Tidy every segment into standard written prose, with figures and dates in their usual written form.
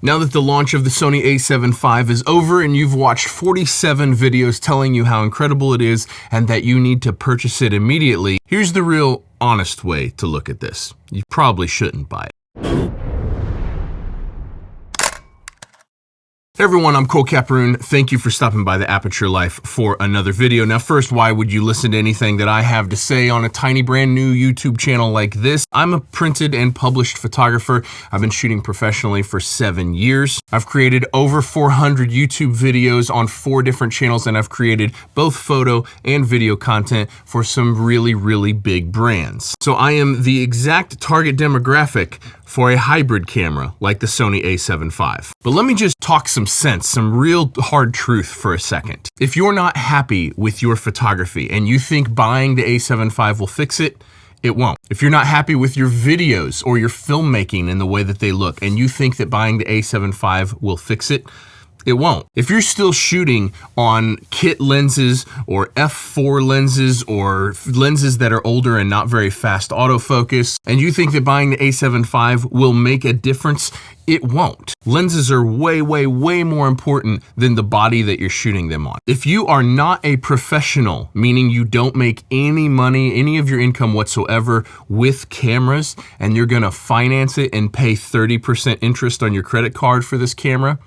Now that the launch of the Sony A7V is over and you've watched 47 videos telling you how incredible it is and that you need to purchase it immediately, here's the real honest way to look at this. You probably shouldn't buy it. Hey everyone, I'm Cole Caparoon. Thank you for stopping by the Aperture Life for another video. Now first, why would you listen to anything that I have to say on a tiny brand new YouTube channel like this? I'm a printed and published photographer. I've been shooting professionally for 7 years. I've created over 400 YouTube videos on 4 different channels, and I've created both photo and video content for some really big brands. So I am the exact target demographic for a hybrid camera like the Sony A7V. But let me just talk some sense, some real hard truth for a second. If you're not happy with your photography and you think buying the A7V will fix it, it won't. If you're not happy with your videos or your filmmaking and the way that they look and you think that buying the A7V will fix it, it won't. If you're still shooting on kit lenses or f4 lenses or lenses that are older and not very fast autofocus, and you think that buying the A7V will make a difference, it won't. Lenses are way more important than the body that you're shooting them on. If you are not a professional, meaning you don't make any money, any of your income whatsoever with cameras, and you're gonna finance it and pay 30% interest on your credit card for this camera,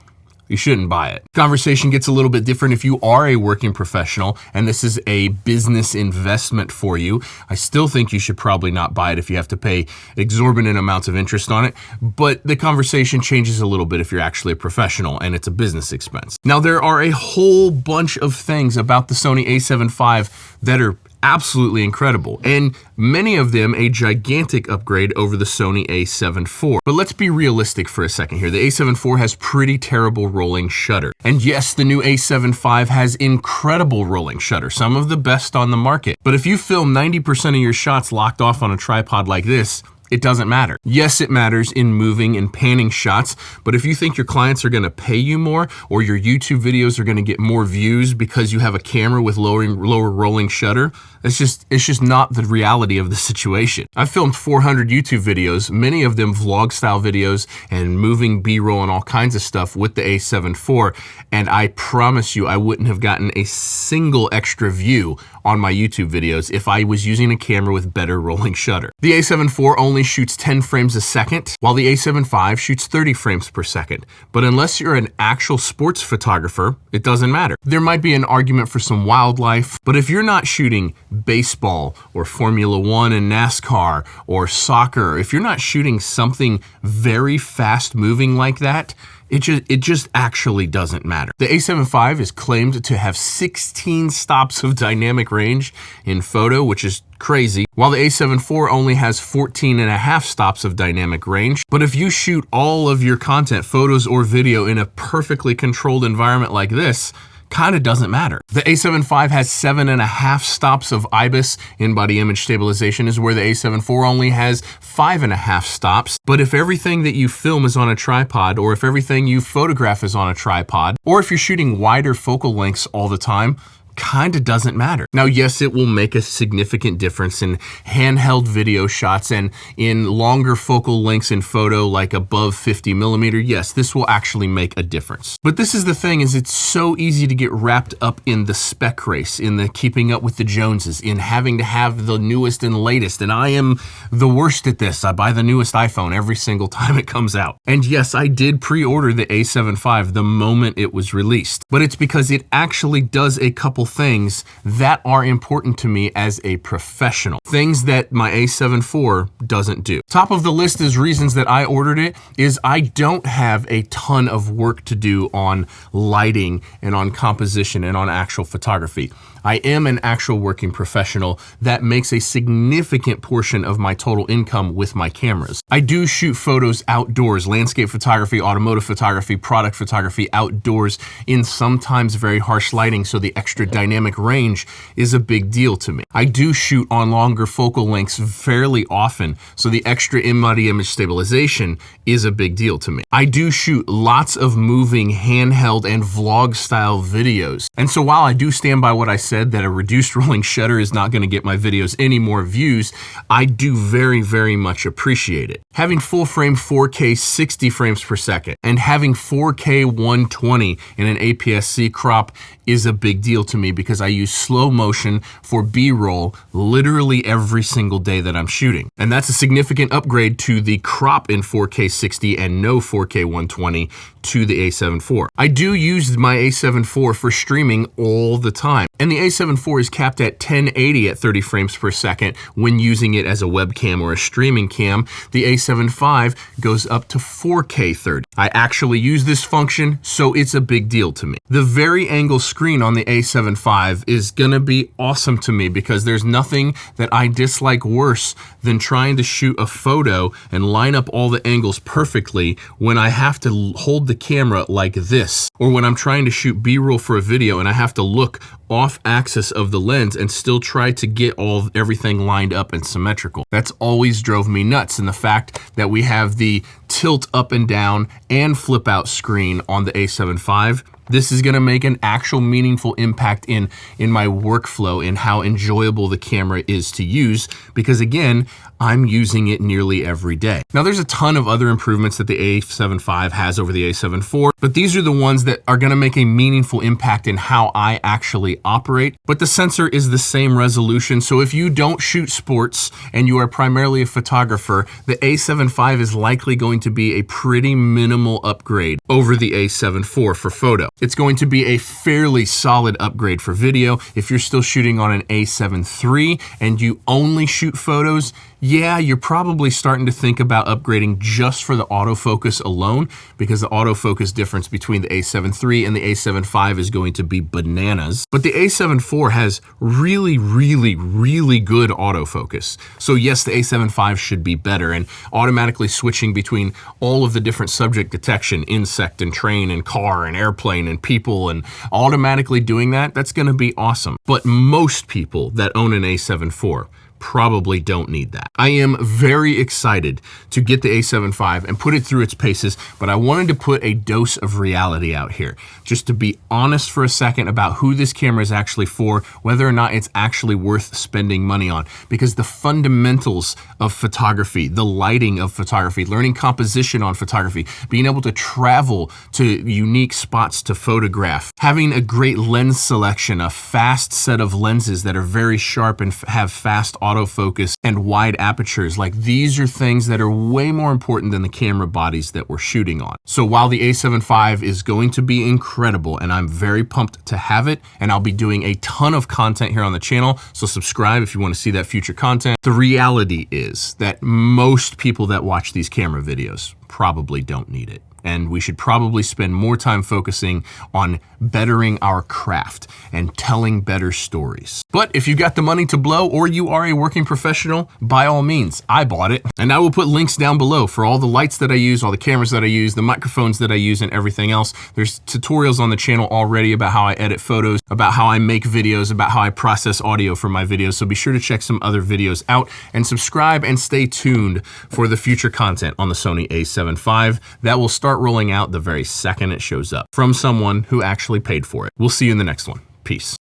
you shouldn't buy it. Conversation gets a little bit different if you are a working professional and this is a business investment for you. I still think you should probably not buy it if you have to pay exorbitant amounts of interest on it, but the conversation changes a little bit if you're actually a professional and it's a business expense. Now there are a whole bunch of things about the Sony A7V that are absolutely incredible, and many of them a gigantic upgrade over the Sony A7 IV. But let's be realistic for a second here. The A7 IV has pretty terrible rolling shutter. And yes, the new A7V has incredible rolling shutter, some of the best on the market. But if you film 90% of your shots locked off on a tripod like this, it doesn't matter. Yes, it matters in moving and panning shots, but if you think your clients are gonna pay you more or your YouTube videos are gonna get more views because you have a camera with lower rolling shutter, it's just not the reality of the situation. I've filmed 400 YouTube videos, many of them vlog style videos and moving B-roll and all kinds of stuff with the A7 IV, and I promise you I wouldn't have gotten a single extra view on my YouTube videos if I was using a camera with better rolling shutter. The A7 IV only shoots 10 frames a second, while the A7V shoots 30 frames per second. But unless you're an actual sports photographer, it doesn't matter. There might be an argument for some wildlife, but if you're not shooting baseball or Formula One and NASCAR or soccer, if you're not shooting something very fast moving like that, it just actually doesn't matter. The A7V is claimed to have 16 stops of dynamic range in photo, which is crazy, while the A7 IV only has 14.5 stops of dynamic range. But if you shoot all of your content, photos or video, in a perfectly controlled environment like this, kind of doesn't matter. The A7V has 7.5 stops of IBIS, in-body image stabilization, is where the A7 IV only has 5.5 stops. But if everything that you film is on a tripod, or if everything you photograph is on a tripod, or if you're shooting wider focal lengths all the time, kind of doesn't matter. Now, yes, it will make a significant difference in handheld video shots and in longer focal lengths in photo, like above 50 millimeter. Yes, this will actually make a difference. But this is the thing, is it's so easy to get wrapped up in the spec race, in the keeping up with the Joneses, in having to have the newest and latest. And I am the worst at this. I buy the newest iPhone every single time it comes out. And yes, I did pre-order the A7V the moment it was released, but it's because it actually does a couple things that are important to me as a professional. Things that my A7 IV doesn't do. Top of the list is reasons that I ordered it is I don't have a ton of work to do on lighting and on composition and on actual photography. I am an actual working professional that makes a significant portion of my total income with my cameras. I do shoot photos outdoors, landscape photography, automotive photography, product photography outdoors in sometimes very harsh lighting, so the extra dynamic range is a big deal to me. I do shoot on longer focal lengths fairly often, so the extra in-body image stabilization is a big deal to me. I do shoot lots of moving handheld and vlog style videos, and so while I do stand by what I said said that a reduced rolling shutter is not going to get my videos any more views, I do very, very much appreciate it. Having full frame 4K 60 frames per second and having 4K 120 in an APS-C crop is a big deal to me because I use slow motion for B-roll literally every single day that I'm shooting. And that's a significant upgrade to the crop in 4K 60 and no 4K 120 to the A7 IV. I do use my A7 IV for streaming all the time. And the A7 IV is capped at 1080 at 30 frames per second when using it as a webcam or a streaming cam. The A7 V goes up to 4K 30. I actually use this function, so it's a big deal to me. The vari-angle screen on the A7 V is gonna be awesome to me because there's nothing that I dislike worse than trying to shoot a photo and line up all the angles perfectly when I have to hold the camera like this, or when I'm trying to shoot B-roll for a video and I have to look off axis of the lens and still try to get everything lined up and symmetrical. That's always drove me nuts. And the fact that we have the tilt up and down and flip out screen on the A7 V, this is gonna make an actual meaningful impact in my workflow, in how enjoyable the camera is to use, because again, I'm using it nearly every day. Now there's a ton of other improvements that the A7 V has over the A7 IV, but these are the ones that are gonna make a meaningful impact in how I actually operate. But the sensor is the same resolution, so if you don't shoot sports and you are primarily a photographer, the A7 V is likely going to be a pretty minimal upgrade over the A7 IV for photo. It's going to be a fairly solid upgrade for video. If you're still shooting on an A7 III and you only shoot photos, yeah, you're probably starting to think about upgrading just for the autofocus alone, because the autofocus difference between the A7 III and the A7 V is going to be bananas. But the A7 IV has really, really, really good autofocus. So yes, the A7 V should be better, and automatically switching between all of the different subject detection, insect and train and car and airplane and people, and automatically doing that, that's gonna be awesome. But most people that own an A7 IV probably don't need that. I am very excited to get the A7 V and put it through its paces, but I wanted to put a dose of reality out here, just to be honest for a second about who this camera is actually for, whether or not it's actually worth spending money on, because the fundamentals of photography, the lighting of photography, learning composition on photography, being able to travel to unique spots to photograph, having a great lens selection, a fast set of lenses that are very sharp and have fast autofocus and wide apertures, like these are things that are way more important than the camera bodies that we're shooting on. So while the A7 V is going to be incredible and I'm very pumped to have it, and I'll be doing a ton of content here on the channel, so subscribe if you want to see that future content, the reality is that most people that watch these camera videos probably don't need it. And we should probably spend more time focusing on bettering our craft and telling better stories. But if you got the money to blow, or you are a working professional, by all means, I bought it. And I will put links down below for all the lights that I use, all the cameras that I use, the microphones that I use, and everything else. There's tutorials on the channel already about how I edit photos, about how I make videos, about how I process audio for my videos. So be sure to check some other videos out and subscribe and stay tuned for the future content on the Sony A7 V that will start rolling out the very second it shows up from someone who actually paid for it. We'll see you in the next one. Peace.